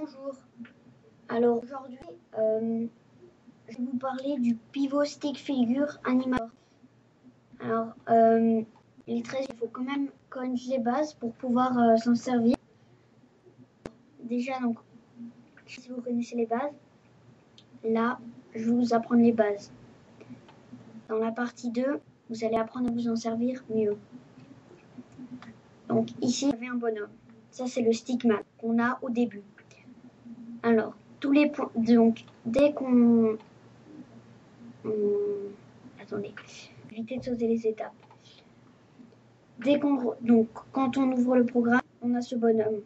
Bonjour. Alors aujourd'hui, je vais vous parler du pivot stick figure animator. Alors, les traits, il faut quand même connaître les bases pour pouvoir s'en servir. Déjà, donc, si vous connaissez les bases, là, je vais vous apprendre les bases. Dans la partie 2, vous allez apprendre à vous en servir mieux. Donc ici, vous avez un bonhomme. Ça, c'est le stickman qu'on a au début. Alors, tous les points, donc, dès qu'on... Attendez, évitez de sauter les étapes. Donc, quand on ouvre le programme, on a ce bonhomme.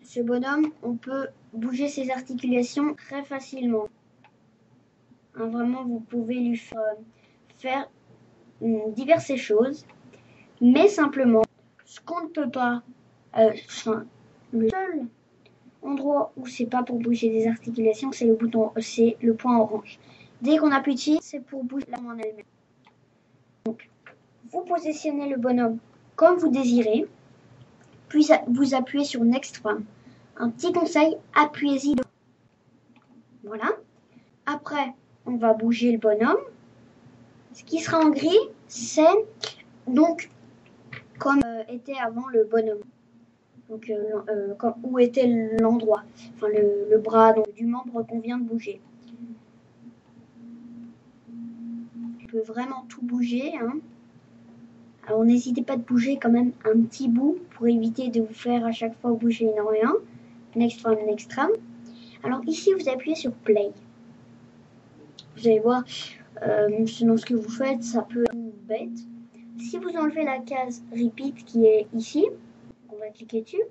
Ce bonhomme, on peut bouger ses articulations très facilement. Hein, vraiment, vous pouvez lui faire diverses choses, mais simplement, ce qu'on ne peut pas, le seul endroit où c'est pas pour bouger des articulations, c'est le point orange. Dès qu'on appuie dessus, c'est pour bouger la main en elle-même. Donc, vous positionnez le bonhomme comme vous désirez, puis vous appuyez sur Next One. Un petit conseil, appuyez-y. Voilà. Après, on va bouger le bonhomme. Ce qui sera en gris, c'est donc comme était avant le bonhomme. Donc où était l'endroit, enfin le bras donc, du membre qu'on vient de bouger. On peut vraiment tout bouger. Hein. Alors n'hésitez pas de bouger quand même un petit bout pour éviter de vous faire à chaque fois bouger énormément. Next one, next round. Alors ici, vous appuyez sur Play. Vous allez voir, selon ce que vous faites, ça peut être bête. Si vous enlevez la case Repeat qui est ici, on va cliquer dessus,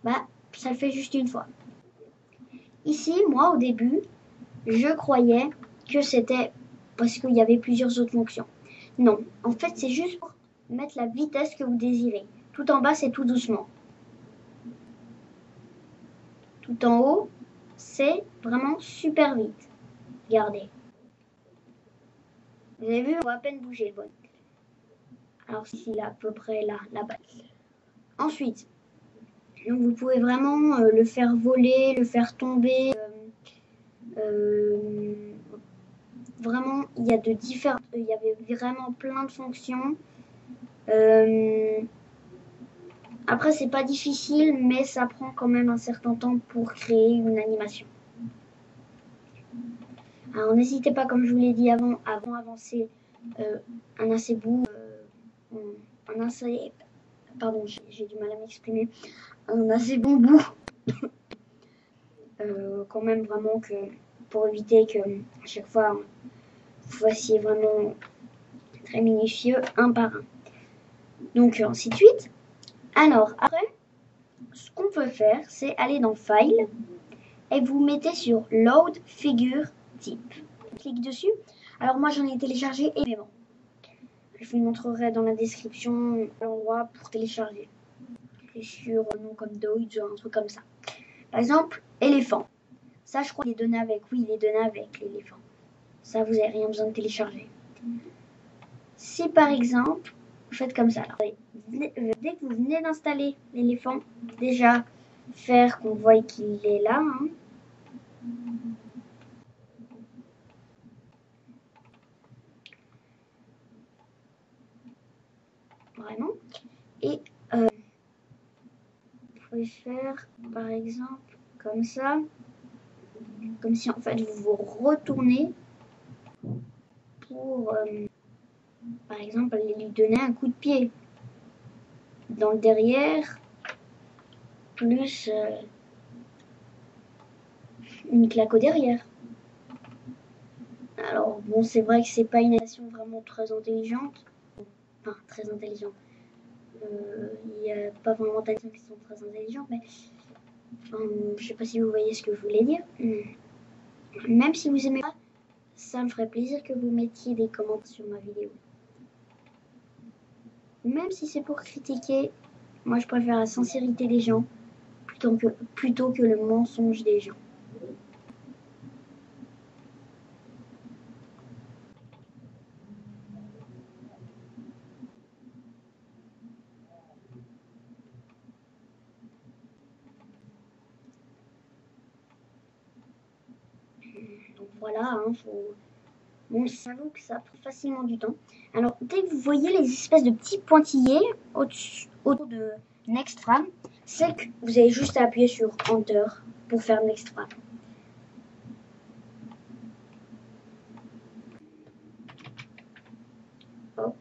bah, ça le fait juste une fois. Ici, moi, au début, je croyais que c'était parce qu'il y avait plusieurs autres fonctions. Non, en fait, c'est juste pour mettre la vitesse que vous désirez. Tout en bas, c'est tout doucement. Tout en haut, c'est vraiment super vite. Regardez. Vous avez vu, on va à peine bouger le bonhomme. Alors ici, là, à peu près là-bas. Ensuite, donc vous pouvez vraiment le faire voler, le faire tomber. Vraiment, il y avait vraiment plein de fonctions. Après, c'est pas difficile, mais ça prend quand même un certain temps pour créer une animation. Alors, n'hésitez pas, comme je vous l'ai dit avant avancer un assez bout, pardon, j'ai du mal à m'exprimer, un assez bon bout, quand même vraiment que pour éviter que à chaque fois vous fassiez vraiment très minutieux un par un. Donc ainsi de suite. Alors après, ce qu'on peut faire, c'est aller dans File et vous mettez sur Load Figure Type. Clique dessus. Alors moi j'en ai téléchargé énormément. Je vous montrerai dans la description l'endroit pour télécharger. Et sur un nom comme Doge ou un truc comme ça. Par exemple, éléphant. Ça je crois qu'il est donné avec. Oui, il est donné avec l'éléphant. Ça vous n'avez rien besoin de télécharger. Si par exemple, vous faites comme ça. Alors, dès que vous venez d'installer l'éléphant, déjà faire qu'on voit qu'il est là. Hein. Vraiment. Et vous pouvez faire par exemple comme ça. Comme si en fait vous vous retournez pour par exemple lui donner un coup de pied. Dans le derrière, plus une claque au derrière. Alors bon, c'est vrai que c'est pas une animation vraiment très intelligente. Enfin, très intelligente. Il n'y a pas vraiment d'animations qui sont très intelligentes, mais je sais pas si vous voyez ce que je voulais dire. Même si vous aimez pas, ça me ferait plaisir que vous mettiez des commentaires sur ma vidéo. Même si c'est pour critiquer, moi je préfère la sincérité des gens plutôt que le mensonge des gens. voilà, hein, bon, j'avoue que ça prend facilement du temps. Alors, dès que vous voyez les espèces de petits pointillés autour de Next Frame, c'est que vous avez juste à appuyer sur Enter pour faire Next Frame. Hop.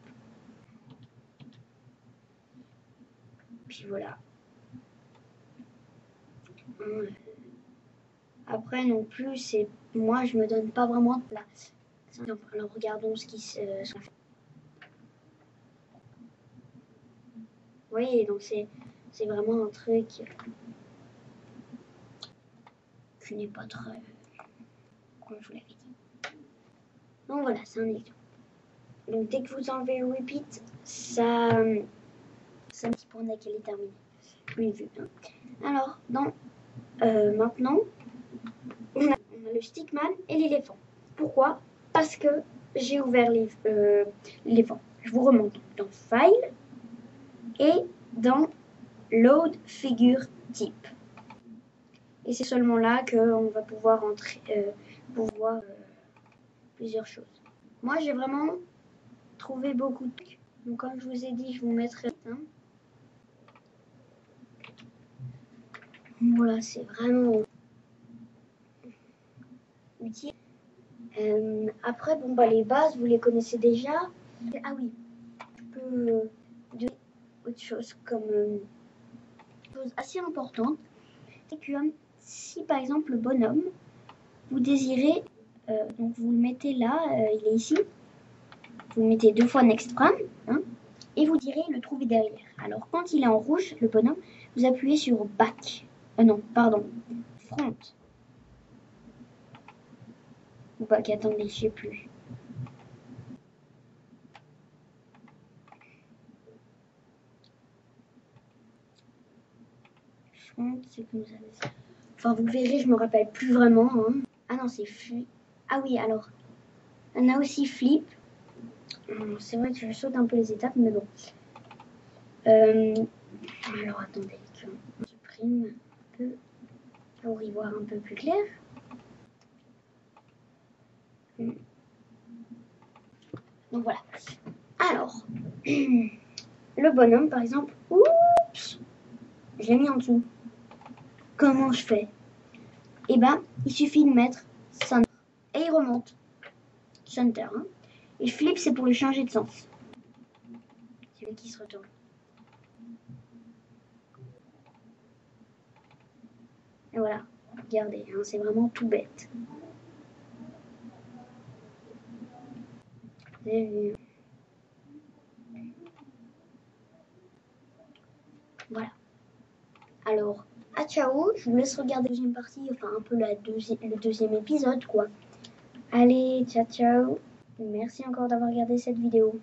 Puis voilà. Après non plus, c'est moi je me donne pas vraiment de place. Alors regardons ce qui se fait. Vous voyez, donc c'est vraiment un truc qui n'est pas très, comme je vous l'avais dit. Donc voilà, c'est un exemple. Donc dès que vous enlevez le repeat, ça me dit pour qu'elle est terminée. Une vue. Hein. Alors maintenant, on a le stickman et l'éléphant. Pourquoi? Parce que j'ai ouvert l'éléphant. Je vous remonte dans File et dans Load Figure Type. Et c'est seulement là qu'on va pouvoir entrer, voir plusieurs choses. Moi, j'ai vraiment trouvé beaucoup de trucs. Donc, comme je vous ai dit, je vous mettrai. Hein. Voilà, c'est vraiment utile. Après, bon, bah, les bases, vous les connaissez déjà. Ah oui, je peux dire autre chose comme chose assez importante. C'est que si par exemple le bonhomme, vous désirez, donc vous le mettez là, il est ici. Vous mettez 2 fois Next Frame, hein, et vous direz le trouver derrière. Alors quand il est en rouge, le bonhomme, vous appuyez sur Back. Non, pardon, Front. Ou Back, attendez, je sais plus. Front, c'est comme ça. Enfin, vous verrez, je me rappelle plus vraiment. Hein. Ah non, c'est Flip. Ah oui, alors, on a aussi Flip. C'est vrai que je saute un peu les étapes, mais bon. Alors attendez, je supprime un peu pour y voir un peu plus clair. Donc voilà. Alors, le bonhomme par exemple, oups, je l'ai mis en dessous. Comment je fais? Eh ben, il suffit de mettre Center et il remonte. Center. Hein. Et Flip, c'est pour le changer de sens. C'est lui qui se retourne. Et voilà, regardez, hein, c'est vraiment tout bête. Vous avez vu? Voilà. Alors, à ciao, je vous laisse regarder la deuxième partie, enfin un peu le deuxième épisode, quoi. Allez, ciao, ciao. Merci encore d'avoir regardé cette vidéo.